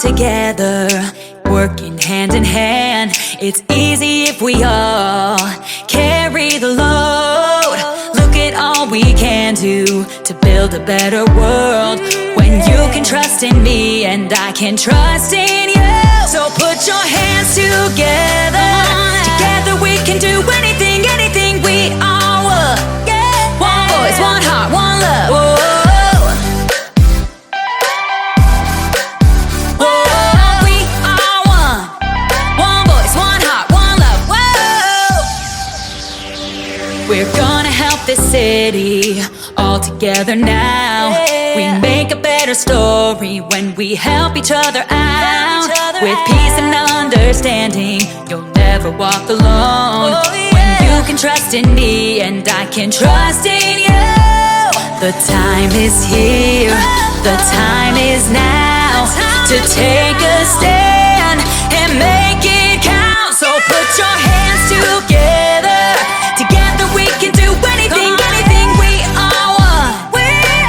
together, working hand in hand. It's easy if we all carry the load. Look at all we can do to build a better world. When you can trust in me and I can trust in you. So put your hands together. Together we can do anything, anything. We are one. One voice, one heart, one love. Whoa. We're gonna help this city all together now. We make a better story when we help each other out. With peace and understanding, you'll never walk alone. When you can trust in me and I can trust in you. The time is here, the time is now to take a stand and make it count. So put your hands together. Together we can do anything, anything. We are one.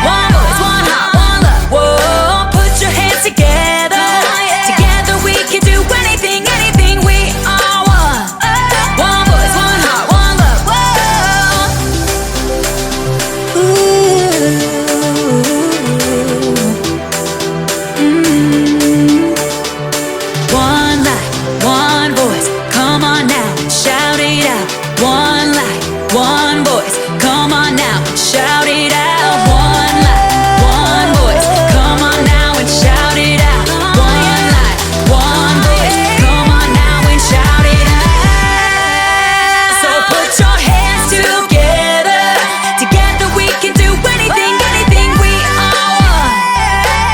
One voice, one heart, one love. Whoa, put your hands together. Together we can do anything, anything. We are one. One voice, one heart, one love. Whoa. One life, one voice. Come on now, shout it out. One life, one voice, come on now and shout it out. One life, one voice, come on now and shout it out. One life, one voice, come on now and shout it out. So put your hands together. Together we can do anything, anything. We are one.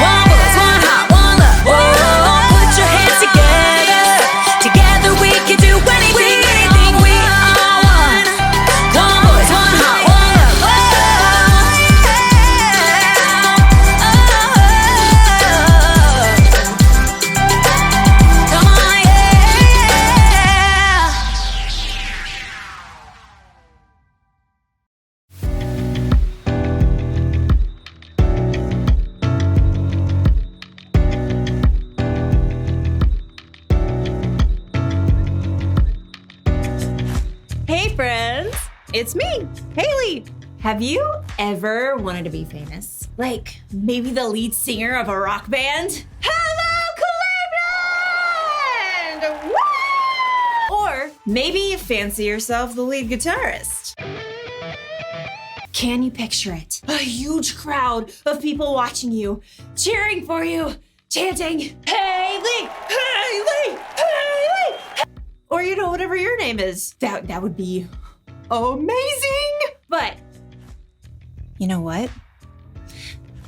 One voice, one heart, one love. Whoa, put your hands together. Together we can do anything, anything. We are one. One voice, one heart, one love. Whoa. Come on, yeah. Hey friends, it's me, Haley. Have you ever wanted to be famous? Like maybe the lead singer of a rock band? Hello, Cleveland! Woo! Or maybe you fancy yourself the lead guitarist. Can you picture it? A huge crowd of people watching you, cheering for you, chanting, Haley, Haley, Haley! Or, whatever your name is. That would be amazing. But you know what?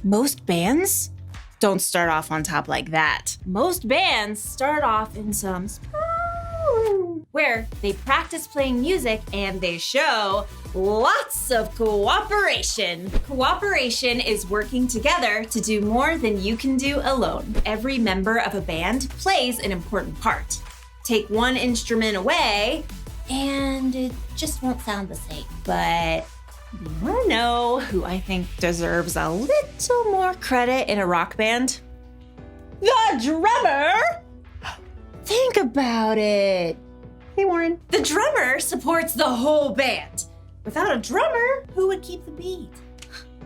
Most bands don't start off on top like that. Most bands start off in some room where they practice playing music and they show lots of cooperation. Cooperation is working together to do more than you can do alone. Every member of a band plays an important part. Take one instrument away, and it just won't sound the same. But you want to know who I think deserves a little more credit in a rock band? The drummer! Think about it. Hey, Warren. The drummer supports the whole band. Without a drummer, who would keep the beat?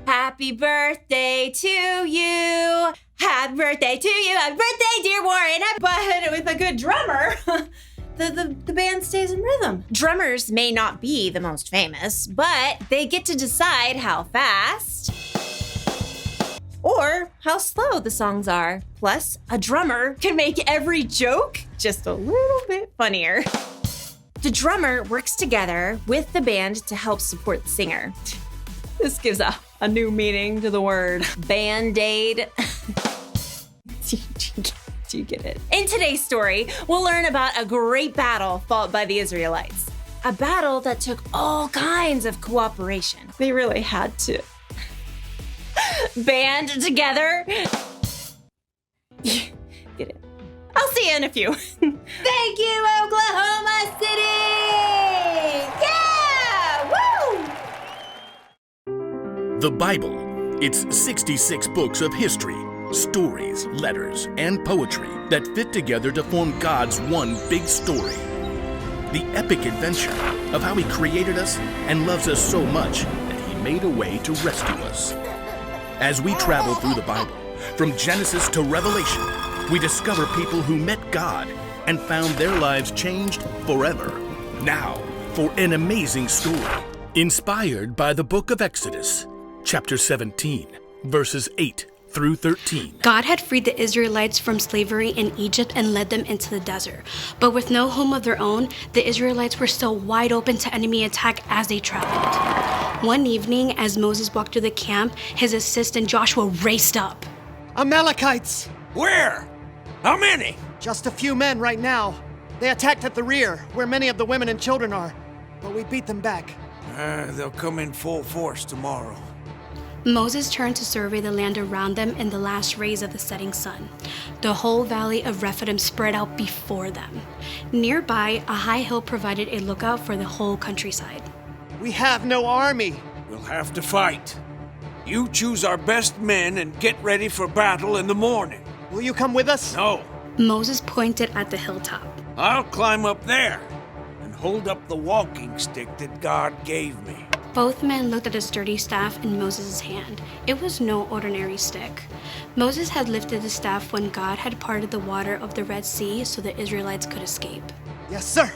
Happy birthday to you. Happy birthday to you. Happy birthday, dear Warren. But with a good drummer, the band stays in rhythm. Drummers may not be the most famous, but they get to decide how fast or how slow the songs are. Plus, a drummer can make every joke just a little bit funnier. The drummer works together with the band to help support the singer. This gives a new meaning to the word Band-Aid. Do you get it? In today's story, we'll learn about a great battle fought by the Israelites. A battle that took all kinds of cooperation. They really had to band together. Get it? I'll see you in a few. Thank you, Oklahoma City! Yeah! Woo! The Bible. It's 66 books of history, Stories, letters, and poetry that fit together to form God's one big story. The epic adventure of how He created us and loves us so much that He made a way to rescue us. As we travel through the Bible, from Genesis to Revelation, we discover people who met God and found their lives changed forever. Now, for an amazing story, inspired by the book of Exodus, chapter 17, verses 8 through 13. God had freed the Israelites from slavery in Egypt and led them into the desert. But with no home of their own, the Israelites were still wide open to enemy attack as they traveled. One evening, as Moses walked through the camp, his assistant Joshua raced up. Amalekites! Where? How many? Just a few men right now. They attacked at the rear, where many of the women and children are. But we beat them back. They'll come in full force tomorrow. Moses turned to survey the land around them in the last rays of the setting sun. The whole valley of Rephidim spread out before them. Nearby, a high hill provided a lookout for the whole countryside. We have no army. We'll have to fight. You choose our best men and get ready for battle in the morning. Will you come with us? No, Moses pointed at the hilltop. I'll climb up there and hold up the walking stick that God gave me. Both men looked at a sturdy staff in Moses' hand. It was no ordinary stick. Moses had lifted the staff when God had parted the water of the Red Sea so the Israelites could escape. Yes, sir.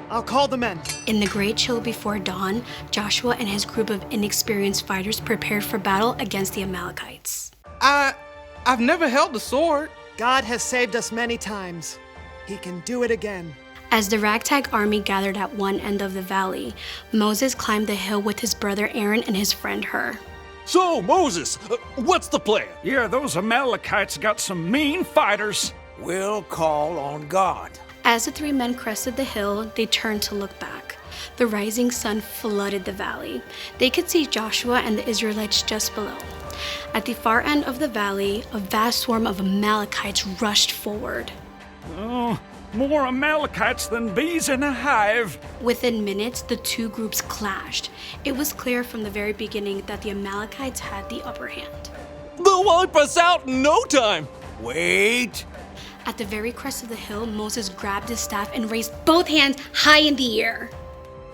I'll call the men. In the great chill before dawn, Joshua and his group of inexperienced fighters prepared for battle against the Amalekites. I've never held a sword. God has saved us many times. He can do it again. As the ragtag army gathered at one end of the valley, Moses climbed the hill with his brother Aaron and his friend Hur. So, Moses, what's the plan? Yeah, those Amalekites got some mean fighters. We'll call on God. As the three men crested the hill, they turned to look back. The rising sun flooded the valley. They could see Joshua and the Israelites just below. At the far end of the valley, a vast swarm of Amalekites rushed forward. Oh, more Amalekites than bees in a hive. Within minutes, the two groups clashed. It was clear from the very beginning that the Amalekites had the upper hand. They'll wipe us out in no time. Wait. At the very crest of the hill, Moses grabbed his staff and raised both hands high in the air.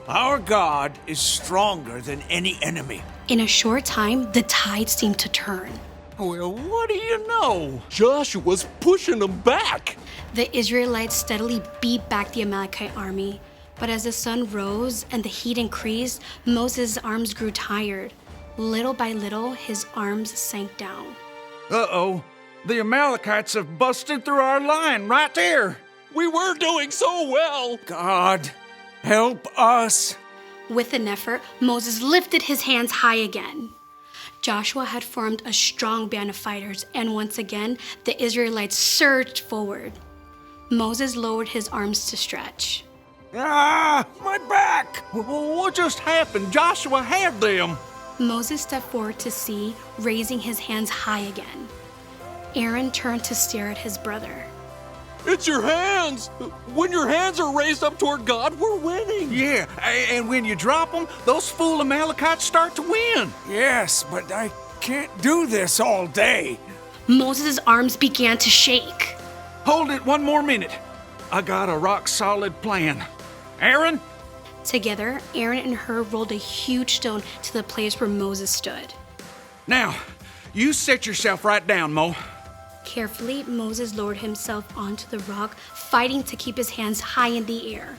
Our God is stronger than any enemy. In a short time, the tide seemed to turn. Well, what do you know? Joshua's pushing them back. The Israelites steadily beat back the Amalekite army. But as the sun rose and the heat increased, Moses' arms grew tired. Little by little, his arms sank down. Uh-oh. The Amalekites have busted through our line right there. We were doing so well. God, help us. With an effort, Moses lifted his hands high again. Joshua had formed a strong band of fighters, and once again, the Israelites surged forward. Moses lowered his arms to stretch. Ah, my back! What just happened? Joshua had them. Moses stepped forward to see, raising his hands high again. Aaron turned to stare at his brother. It's your hands. When your hands are raised up toward God, we're winning. Yeah, and when you drop them, those fool Amalekites start to win. Yes, but I can't do this all day. Moses' arms began to shake. Hold it one more minute. I got a rock-solid plan. Aaron? Together, Aaron and Hur rolled a huge stone to the place where Moses stood. Now, you set yourself right down, Mo. Carefully, Moses lowered himself onto the rock, fighting to keep his hands high in the air.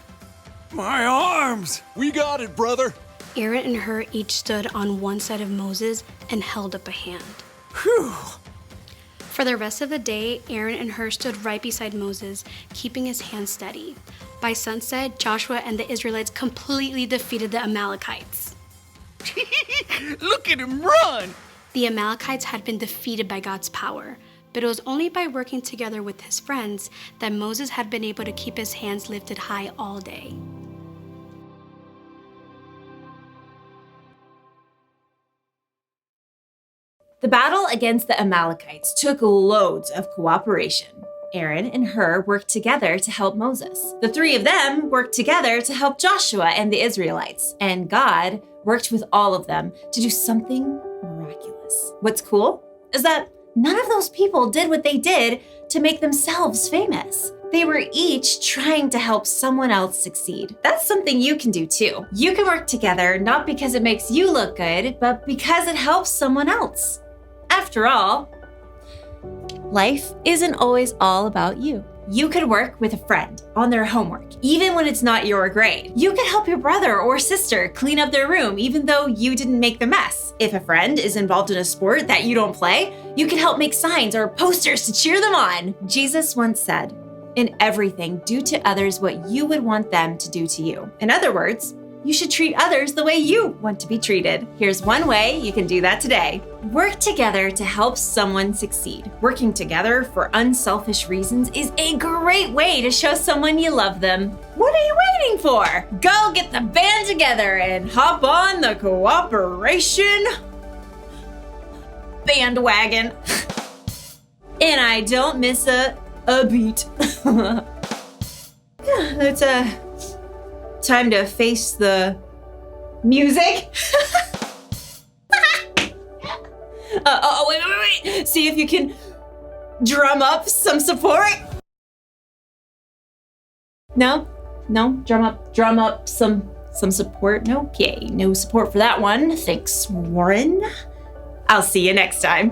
My arms! We got it, brother. Aaron and Hur each stood on one side of Moses and held up a hand. Whew! For the rest of the day, Aaron and Hur stood right beside Moses, keeping his hands steady. By sunset, Joshua and the Israelites completely defeated the Amalekites. Look at him run! The Amalekites had been defeated by God's power, but it was only by working together with his friends that Moses had been able to keep his hands lifted high all day. The battle against the Amalekites took loads of cooperation. Aaron and Hur worked together to help Moses. The three of them worked together to help Joshua and the Israelites. And God worked with all of them to do something miraculous. What's cool is that none of those people did what they did to make themselves famous. They were each trying to help someone else succeed. That's something you can do too. You can work together not because it makes you look good, but because it helps someone else. After all, life isn't always all about you. You could work with a friend on their homework, even when it's not your grade. You could help your brother or sister clean up their room, even though you didn't make the mess. If a friend is involved in a sport that you don't play, you can help make signs or posters to cheer them on. Jesus once said, "In everything, do to others what you would want them to do to you." In other words, you should treat others the way you want to be treated. Here's one way you can do that today. Work together to help someone succeed. Working together for unselfish reasons is a great way to show someone you love them. What are you waiting for? Go get the band together and hop on the cooperation bandwagon. And I don't miss a beat. It's time to face the music. Wait. See if you can drum up some support. No, drum up some support. No, okay, no support for that one. Thanks, Warren. I'll see you next time.